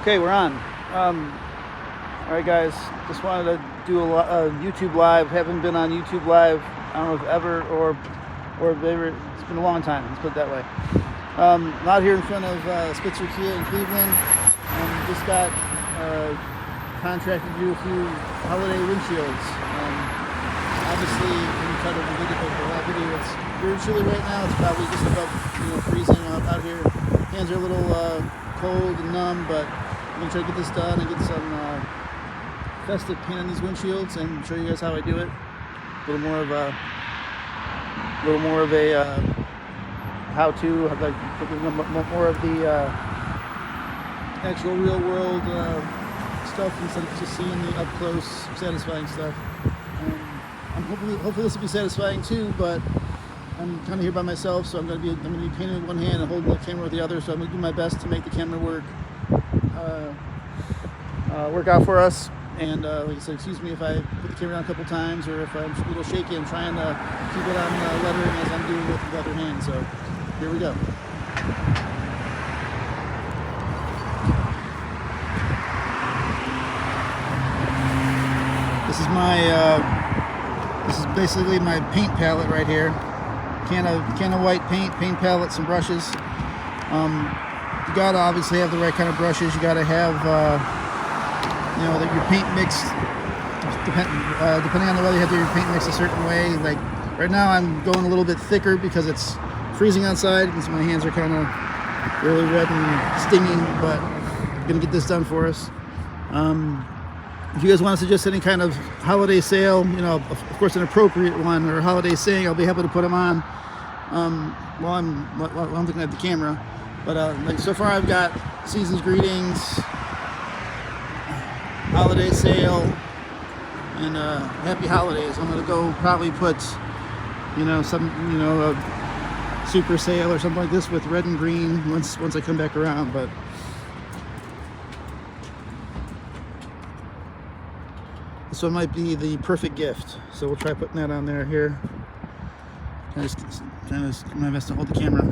Okay, we're on. All right, guys. Just wanted to do a YouTube live. Haven't been on YouTube live. I don't know if ever or if ever. It's been a long time. Let's put it that way. Out here in front of Spitzer Kia in Cleveland. Just got contracted to do a few holiday windshields. Obviously, when you cut over the video, it's very chilly right now. It's probably just above freezing out here. Hands are a little cold and numb, but I'm gonna try to get this done and get some festive paint on these windshields and show you guys how I do it. A little more of a how-to, like more of the actual real-world stuff instead of just seeing the up-close, satisfying stuff. Hopefully this will be satisfying too, but I'm kind of here by myself, so I'm gonna be painting with one hand and holding the camera with the other. So I'm gonna do my best to make the camera work out for us. And like I said, excuse me if I put the camera on a couple times or if I'm a little shaky. I'm trying to keep it on lettering as I'm doing it with the other hand. So here we go. This is basically my paint palette right here. Can of white paint palette, some brushes. You gotta obviously have the right kind of brushes. You gotta have that your paint mixed. Depending on the weather, you have to do your paint mixed a certain way. Like right now, I'm going a little bit thicker because it's freezing outside, and so my hands are kind of really red and stinging. But I'm gonna get this done for us. If you guys want to suggest any kind of holiday sale, of course an appropriate one, or a holiday saying, I'll be happy to put them on while I'm looking at the camera. But like so far, I've got season's greetings, holiday sale, and happy holidays. I'm gonna go probably put a super sale or something like this with red and green once I come back around. But this one might be the perfect gift, so we'll try putting that on there here. I'm just trying to do my best to hold the camera.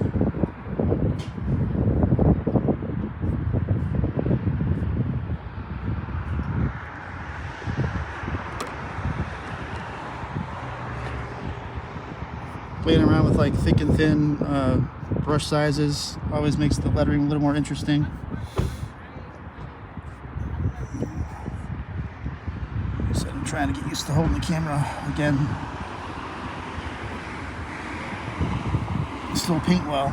Playing around with like thick and thin brush sizes always makes the lettering a little more interesting. So I'm trying to get used to holding the camera again. Still paint well.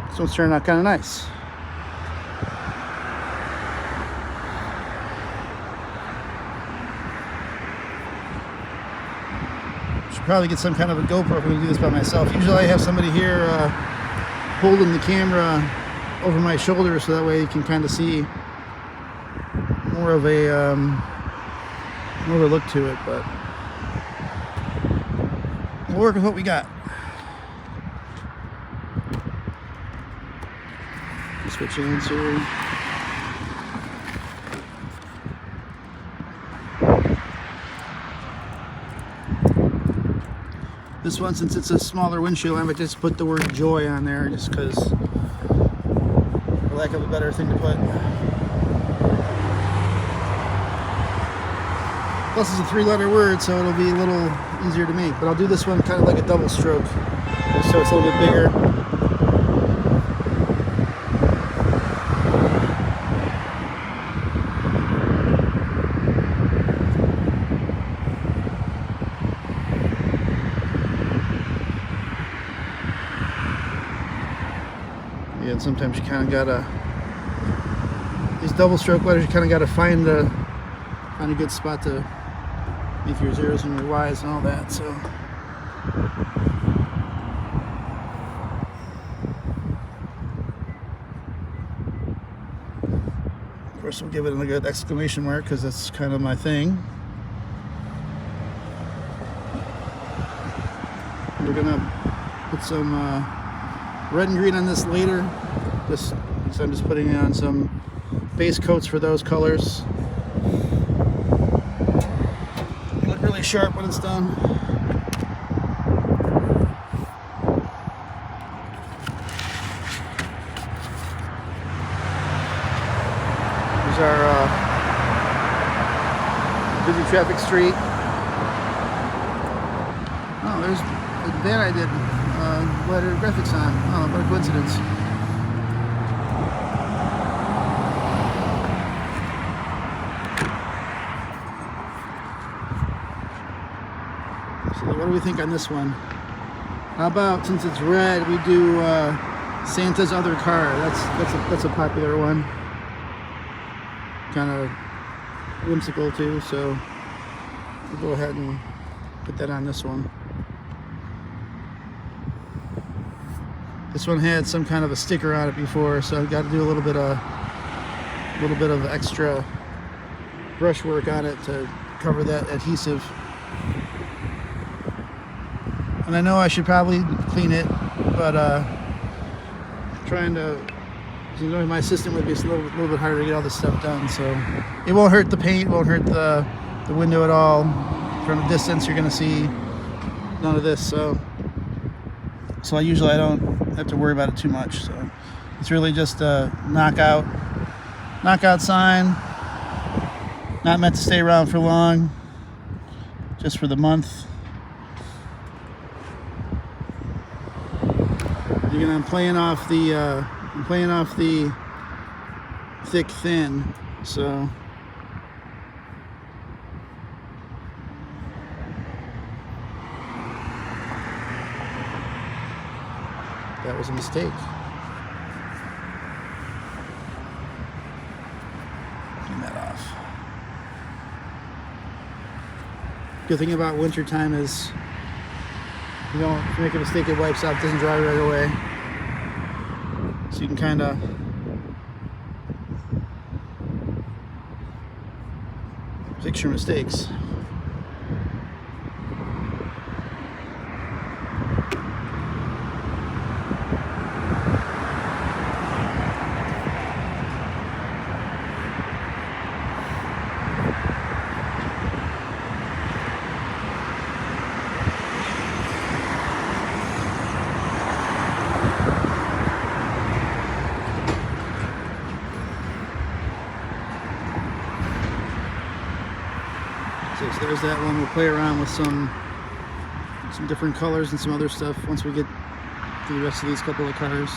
This one's turning out kind of nice. Should probably get some kind of a GoPro if I'm going to do this by myself. Usually I have somebody here holding the camera over my shoulder, so that way you can kind of see more of a look to it, but we'll work with what we got. Switch hands here. This one, since it's a smaller windshield, I might just put the word joy on there, just because, for lack of a better thing to put. Plus it's a 3-letter word, so it'll be a little easier to make. But I'll do this one kind of like a double stroke, so it's a little bit bigger. Yeah, and sometimes you kind of gotta, these double stroke letters, you kind of gotta find a good spot to make your zeros and your Y's and all that. So of course we'll give it a good exclamation mark because that's kind of my thing. We're gonna put some red and green on this later. So I'm just putting on some base coats for those colors. Look really sharp when it's done. through traffic street. Oh, there's that I did letter graphics on. Oh, what a coincidence. So what do we think on this one? How about, since it's red, we do Santa's Other Car. That's a popular one. Kind of whimsical too, so we'll go ahead and put that on this one. This one had some kind of a sticker on it before, so I've got to do a little bit of extra brush work on it to cover that adhesive. And I know I should probably clean it, but trying to, you know, my assistant would be a little bit harder to get all this stuff done. So it won't hurt the paint, won't hurt the window at all. From a distance, you're gonna see none of this. So I don't have to worry about it too much. So it's really just a knockout sign. Not meant to stay around for long, just for the month. Again, I'm playing off the thick thin, so that was a mistake. Clean that off. Good thing about winter time is, if you make a mistake, it wipes out, doesn't dry right away. So you can kind of fix your mistakes. So there's that one. We'll play around with some different colors and some other stuff once we get to the rest of these couple of cars.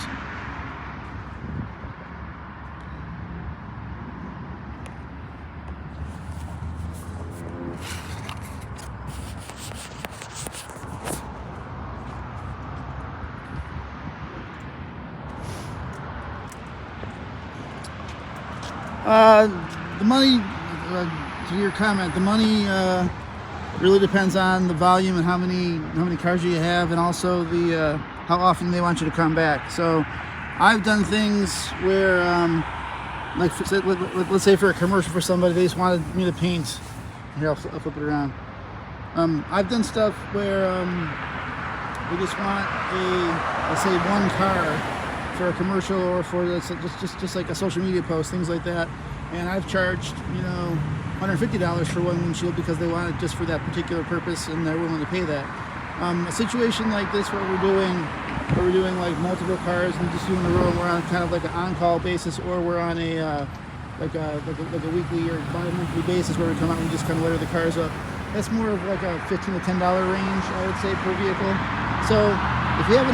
The money, to your comment, the money really depends on the volume and how many cars you have, and also the how often they want you to come back. So I've done things where, like let's say for a commercial for somebody, they just wanted me to paint. Here, I'll flip it around. I've done stuff where we just want let's say one car for a commercial, or for just like a social media post, things like that. And I've charged, $150 for one windshield because they want it just for that particular purpose, and they're willing to pay that. A situation like this where we're doing like multiple cars and just doing a row, and we're on kind of like an on-call basis, or we're on a like a weekly or bi-monthly basis where we come out and just kind of litter the cars up. That's more of like a $15 to $10 range, I would say, per vehicle. So if you have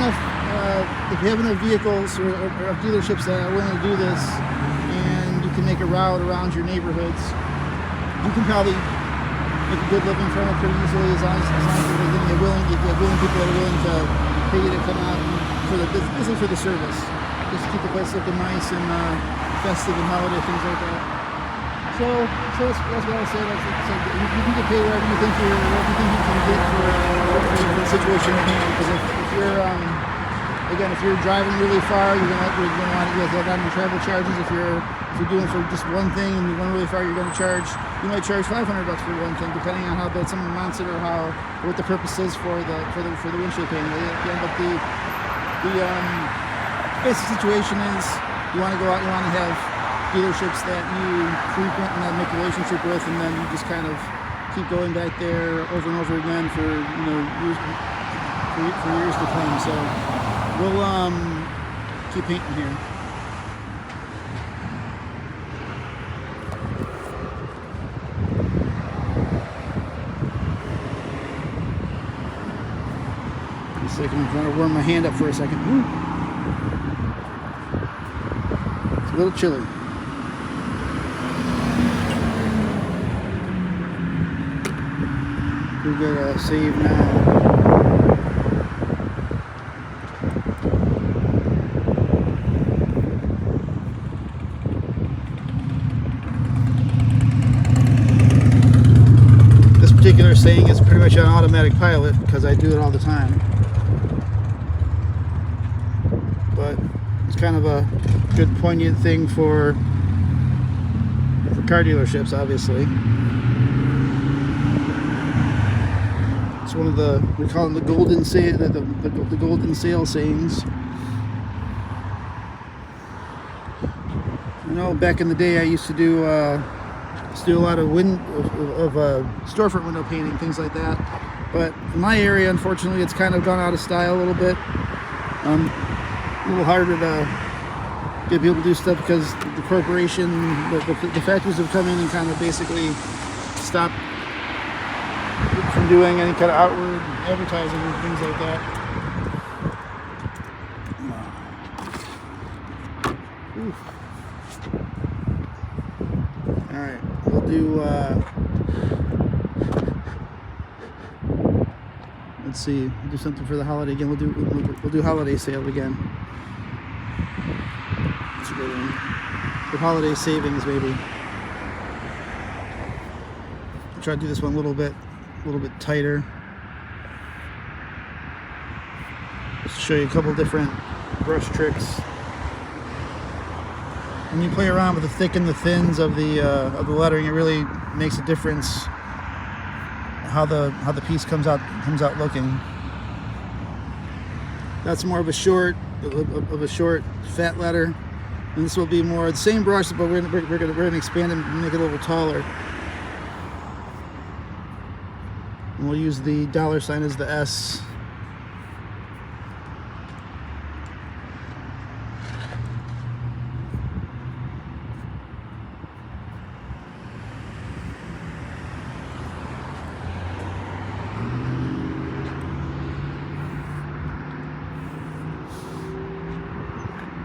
enough vehicles or dealerships that are willing to do this, and you can make a route around your neighborhoods, you can probably make a good living from it pretty easily, as long as you're willing people that are willing to pay you to come out basically for the service, just to keep the place looking nice and festive and holiday, things like that. So that's what I said. You can get paid whatever you think you can get for the situation at hand. Because if you're if you're driving really far, you're gonna want to have on your travel charges. If you're doing for just one thing and you're going really far, you might charge $500 for one thing, depending on how bad someone wants it, or what the purpose is for the windshield painting. Yeah, but the basic situation is, you want to go out, you want to have dealerships that you frequent and that make a relationship with, and then you just kind of keep going back there over and over again for years to come. So we'll keep painting here. It's like I'm trying to warm my hand up for a second. Woo. It's a little chilly. We gotta save now. This particular saying is pretty much on automatic pilot because I do it all the time. But it's kind of a good poignant thing for car dealerships, obviously. It's one of the, we call them the golden the golden sale sayings. You know, back in the day, I used to do a lot of storefront window painting, things like that. But in my area, unfortunately, it's kind of gone out of style a little bit. A little harder to get people to do stuff because the corporation, the factories have come in and kind of basically stopped from doing any kind of outward advertising and things like that. All right, we'll do. Let's see. We'll do something for the holiday again. We'll do holiday sale again. That's a good one. For holiday savings, maybe. I'll try to do this one a little bit tighter. Just to show you a couple different brush tricks. When you play around with the thick and the thins of the lettering, it really makes a difference how the piece comes out looking. That's more of a short fat letter, and this will be more the same brush, but we're gonna expand it and make it a little taller. And we'll use the dollar sign as the S.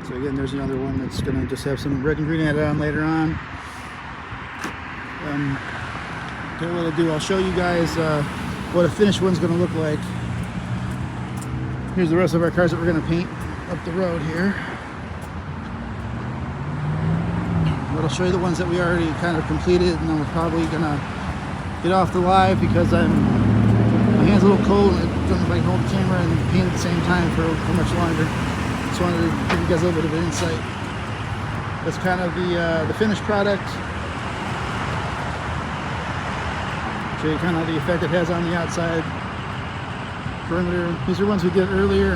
So again, there's another one that's going to just have some red and green added on later on. Okay, what I'll do, I'll show you guys what a finished one's going to look like. Here's the rest of our cars that we're going to paint up the road here. But I'll show you the ones that we already kind of completed, and then we're probably going to get off the live because my hand's a little cold and it doesn't like hold the camera and paint at the same time for much longer. Just wanted to give you guys a little bit of an insight. That's kind of the finished product. Show you kind of the effect it has on the outside perimeter. These are ones we did earlier.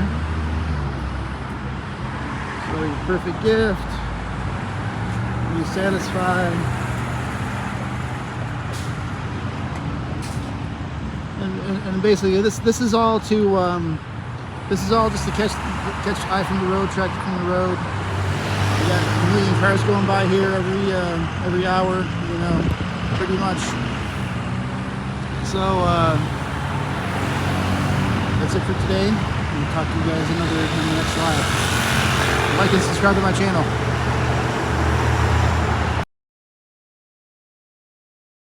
So perfect gift. Be satisfied. And basically this is all to this is all just to catch eye from the road, traffic from the road. We got a million cars going by here every hour, you know, pretty much. So that's it for today. We'll talk to you guys in the next live. Like and subscribe to my channel.